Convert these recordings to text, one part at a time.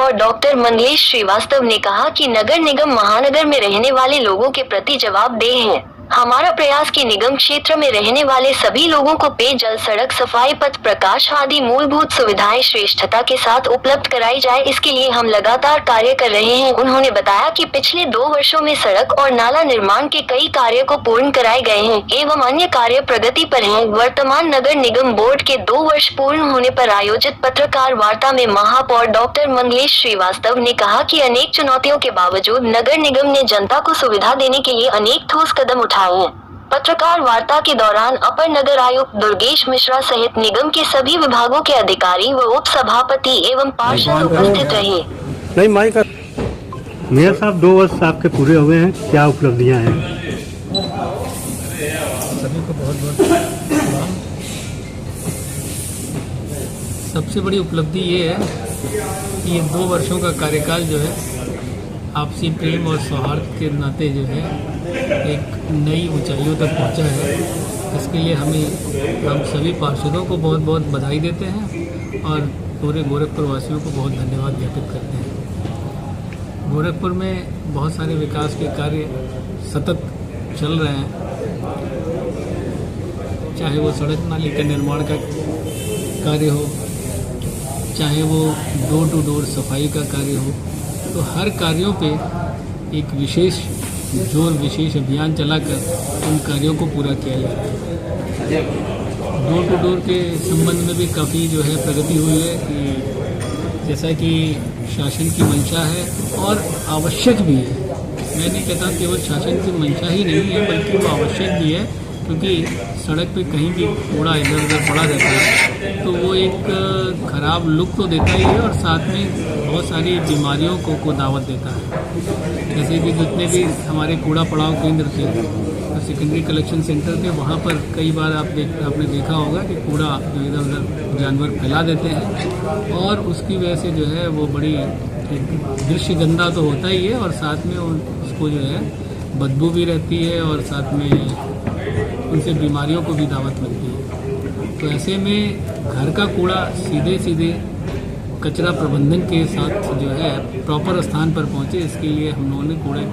महापौर डॉक्टर मंगलेश श्रीवास्तव ने कहा कि नगर निगम महानगर में रहने वाले लोगों के प्रति जवाबदेह है। हमारा प्रयास कि निगम क्षेत्र में रहने वाले सभी लोगों को पेयजल, सड़क, सफाई, पथ प्रकाश आदि मूलभूत सुविधाएं श्रेष्ठता के साथ उपलब्ध कराई जाए, इसके लिए हम लगातार कार्य कर रहे हैं। उन्होंने बताया कि पिछले 2 वर्षों में सड़क और नाला निर्माण के कई कार्य को पूर्ण कराए गए हैं एवं अन्य कार्य प्रगति पर हैं। वर्तमान नगर निगम बोर्ड के 2 वर्ष पूर्ण होने पर आयोजित पत्रकार वार्ता में महापौर डॉक्टर मंगलेश श्रीवास्तव ने कहा कि अनेक चुनौतियों के बावजूद नगर निगम ने जनता को सुविधा देने के लिए अनेक ठोस कदम उठाए। पत्रकार वार्ता के दौरान अपर नगर आयुक्त दुर्गेश मिश्रा सहित निगम के सभी विभागों के अधिकारी व उप सभापति एवं पार्षद उपस्थित रहे। मेयर साहब, 2 वर्ष आपके पूरे हुए हैं, क्या उपलब्धियां हैं? सभी को बहुत बहुत सलाम। सबसे बड़ी उपलब्धि ये है कि ये 2 वर्षों का कार्यकाल जो है आपसी प्रेम और सौहार्द के नाते जो है एक नई ऊंचाइयों तक पहुंचा है। इसके लिए हम सभी पार्षदों को बहुत बहुत बधाई देते हैं और पूरे गोरखपुर वासियों को बहुत धन्यवाद ज्ञापित करते हैं। गोरखपुर में बहुत सारे विकास के कार्य सतत चल रहे हैं, चाहे वो सड़क नाली के निर्माण का कार्य हो, चाहे वो डोर टू डोर सफाई का कार्य हो, तो हर कार्यों पे एक विशेष अभियान चलाकर उन कार्यों को पूरा किया जाता है। डोर टू डोर के संबंध में भी काफ़ी जो है प्रगति हुई है कि जैसा कि शासन की मंशा है और आवश्यक भी है। मैं नहीं कहता केवल शासन की मंशा ही नहीं है, बल्कि वो आवश्यक भी है, क्योंकि सड़क पे कहीं भी कूड़ा इधर उधर पड़ा रहता है तो वो एक खराब लुक तो देता ही है और साथ में बहुत सारी बीमारियों को दावत देता है। जैसे कि जितने भी हमारे कूड़ा पड़ाव केंद्र थे, सेकेंडरी कलेक्शन सेंटर थे, वहाँ पर कई बार आपने देखा होगा कि कूड़ा जो इधर उधर जानवर फैला देते हैं और उसकी वजह से जो है वो बड़ी दृश्य गंदा तो होता ही है और साथ में उसको जो है बदबू भी रहती है और साथ में उनसे बीमारियों को भी दावत मिलती है। तो ऐसे में घर का कूड़ा सीधे कचरा प्रबंधन के साथ जो है प्रॉपर स्थान पर पहुंचे, इसके लिए हम लोगों ने कूड़े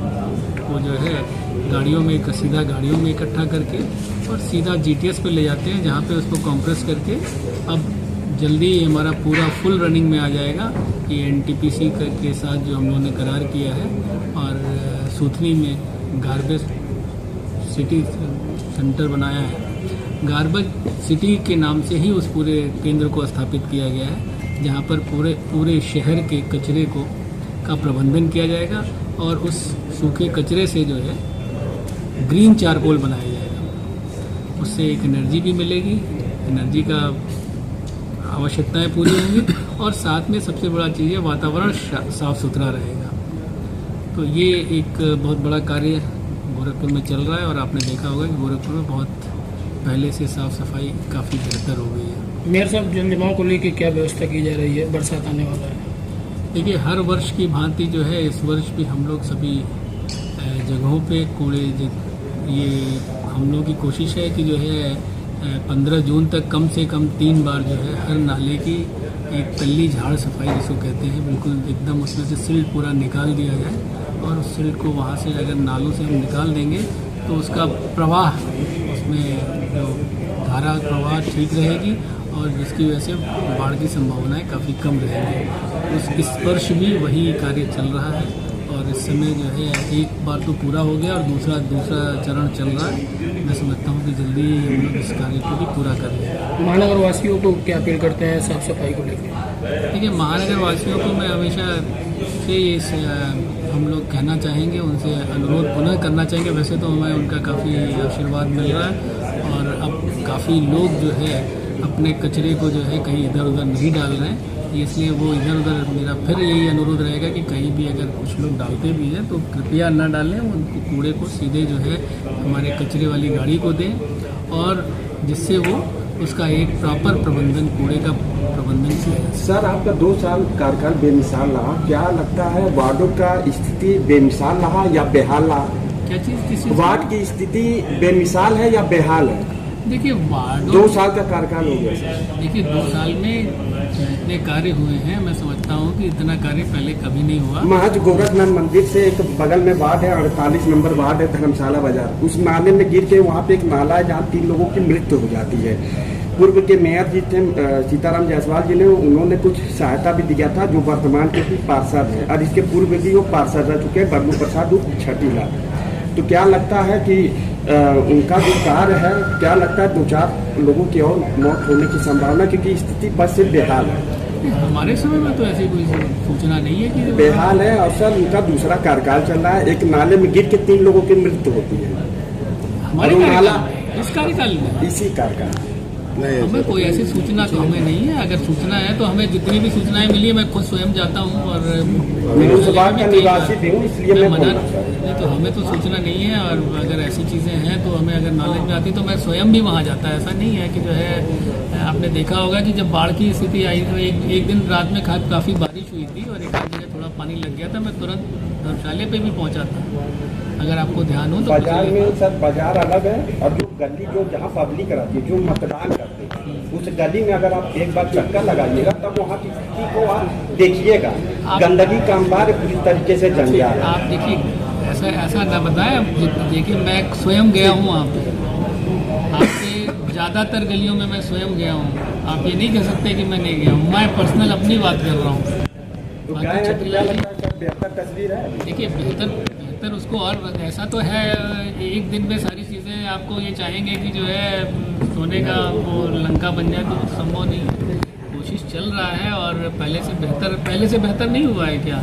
को जो है सीधा गाड़ियों में इकट्ठा करके और सीधा GTS पे ले जाते हैं, जहां पे उसको कंप्रेस करके अब जल्दी हमारा पूरा फुल रनिंग में आ जाएगा। ये NTPC के साथ जो हम लोगों ने करार किया है और सूथनी में गार्बेज सिटी सेंटर बनाया है। गार्बेज सिटी के नाम से ही उस पूरे केंद्र को स्थापित किया गया है, जहां पर पूरे शहर के कचरे का प्रबंधन किया जाएगा और उस सूखे कचरे से जो है ग्रीन चारकोल बनाया जाएगा। उससे एक एनर्जी भी मिलेगी, एनर्जी का आवश्यकताएं पूरी होंगी और साथ में सबसे बड़ा चीज़ है वातावरण साफ सुथरा रहेगा। तो ये एक बहुत बड़ा कार्य गोरखपुर में चल रहा है और आपने देखा होगा कि गोरखपुर में बहुत पहले से साफ सफाई काफ़ी बेहतर हो गई है। मेयर साहब, जनजमाव को लेकर क्या व्यवस्था की जा रही है? बरसात आने वाला है। देखिए, हर वर्ष की भांति जो है इस वर्ष भी हम लोग सभी जगहों पे कूड़े ये हम लोग की कोशिश है कि जो है 15 जून तक कम से कम 3 बार जो है हर नाले की एक पल्ली झाड़ सफाई जिसको कहते हैं, बिल्कुल एकदम उसमें से सिल्ट पूरा निकाल दिया जाए और उस सिल्ट को वहाँ से अगर नालों से हम निकाल देंगे तो उसका प्रवाह, उसमें जो धारा प्रवाह ठीक रहेगी और जिसकी वजह से बाढ़ की संभावनाएं काफ़ी कम रहेंगी। इस वर्ष भी वही कार्य चल रहा है और इस समय जो है एक बार तो पूरा हो गया और दूसरा चरण चल रहा है। मैं समझता हूँ कि जल्दी हम लोग इस कार्य को भी पूरा कर लेंगे। महानगर वासियों को क्या अपील करते हैं साफ सफाई को लेकर? देखिए, महानगर वासियों को मैं हमेशा से हम लोग कहना चाहेंगे, उनसे अनुरोध पुनः करना चाहेंगे। वैसे तो हमें उनका काफ़ी आशीर्वाद मिल रहा है और अब काफ़ी लोग जो है अपने कचरे को जो है कहीं इधर उधर नहीं डाल रहे हैं, इसलिए वो इधर उधर मेरा फिर यही अनुरोध रहेगा कि कहीं भी अगर कुछ लोग डालते भी हैं तो कृपया न डालें, उनको कूड़े को सीधे जो है हमारे कचरे वाली गाड़ी को दें और जिससे वो उसका एक प्रॉपर प्रबंधन, कूड़े का प्रबंधन किया। सर, आपका 2 साल कार्यकाल बेमिसाल रहा, क्या लगता है वार्डों का स्थिति बेमिसाल रहा या बेहाल रहा? क्या चीज़? किसी वार्ड की स्थिति बेमिसाल है या बेहाल है? देखिए वार्डों 2 साल का कार्यकाल हो गया सर। देखिए 2 साल में इतने कार्य हुए हैं, मैं समझता हूँ कि इतना कार्य पहले कभी नहीं हुआ। महज गोरखनाथ मंदिर से एक बगल में वार्ड है, 48 नंबर वार्ड है, धर्मशाला बाजार। उस नाले में गिर के वहाँ पे एक नाला है जहाँ 3 लोगों की मृत्यु हो जाती है। पूर्व के मेयर जी थे सीताराम जायसवाल जी ने, उन्होंने कुछ सहायता भी दिया था, जो वर्तमान के भी पार्षद है, और इसके पूर्व भी वो पार्षद रह चुके हैं, बबलू प्रसाद छठीला। तो क्या लगता है कि उनका जो कार्य है, क्या लगता है 2-4 लोगों की और मौत होने की संभावना, क्योंकि स्थिति बस से बेहाल है। हमारे समय में तो ऐसी कोई सूचना नहीं है कि बेहाल है, और सर उनका दूसरा कार्यकाल चल रहा है। एक नाले में गिर के 3 लोगों की मृत्यु होती है। हमारे और वो नाला कार्यकाल में, इस कार्यकाल में इसी कार्यकाल हमें कोई ऐसी सूचना तो हमें नहीं है। अगर सूचना है तो हमें जितनी भी सूचनाएं मिली है, मैं खुद स्वयं जाता हूँ और का निवासी भी हूँ, इसलिए मैं बोल रहा हूँ। नहीं तो हमें तो सूचना नहीं है, और अगर ऐसी चीज़ें हैं तो हमें अगर नॉलेज में आती तो मैं स्वयं भी वहाँ जाता। ऐसा नहीं है कि जो है, आपने देखा होगा कि जब बाढ़ की स्थिति आई तो एक दिन रात में काफ़ी बारिश हुई थी और एक आध जगह थोड़ा पानी लग गया था, मैं तुरंत धर्मशाला पे भी पहुँचा था। अगर आपको ध्यान हो तो बाजार में सर, बाजार अलग है, और जो गली जो जहाँ पब्लिक रहती है, जो मतदान करते हैं, उस गली में अगर आप एक बार चक्कर लगाइएगा तब वहाँ की स्थिति को आप देखिएगा। गंदगी का अंबार पूरी तरीके से जम गया है। आप देखिए, ऐसा ना बताएं। देखिए मैं स्वयं गया हूँ वहाँ पे, आपके ज़्यादातर गलियों में मैं स्वयं गया हूँ। आप ये नहीं कह सकते कि मैं नहीं गया हूँ। मैं पर्सनल अपनी बात कर रहा हूँ। बेहतर तस्वीर है। देखिए बेहतर उसको, और ऐसा तो है एक दिन में सारी चीज़ें आपको ये चाहेंगे कि जो है सोने का वो लंका बन जाए, तो संभव नहीं है। कोशिश चल रहा है, और पहले से बेहतर नहीं हुआ है क्या?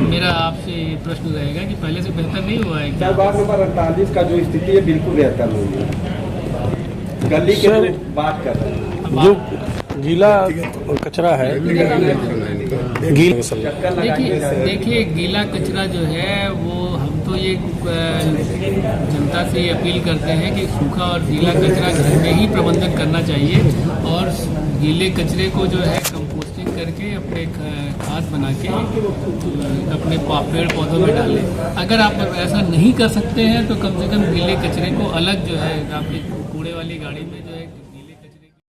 मेरा आपसे प्रश्न रहेगा कि पहले से बेहतर नहीं हुआ है क्या? वार्ड नंबर 48 का जो स्थिति है बिल्कुल बेहतर नहीं है। गली के बात कर रहे हैं, जो गीला कचरा है, देखिए गीला कचरा जो है वो, हम तो ये जनता से ये अपील करते हैं कि सूखा और गीला कचरा घर में ही प्रबंधन करना चाहिए, और गीले कचरे को जो है कंपोस्टिंग करके अपने खाद बना के अपने पेड़ पौधों में डालें। अगर आप ऐसा नहीं कर सकते हैं तो कम से कम गीले कचरे को अलग जो है आपकी कूड़े वाली गाड़ी में जो है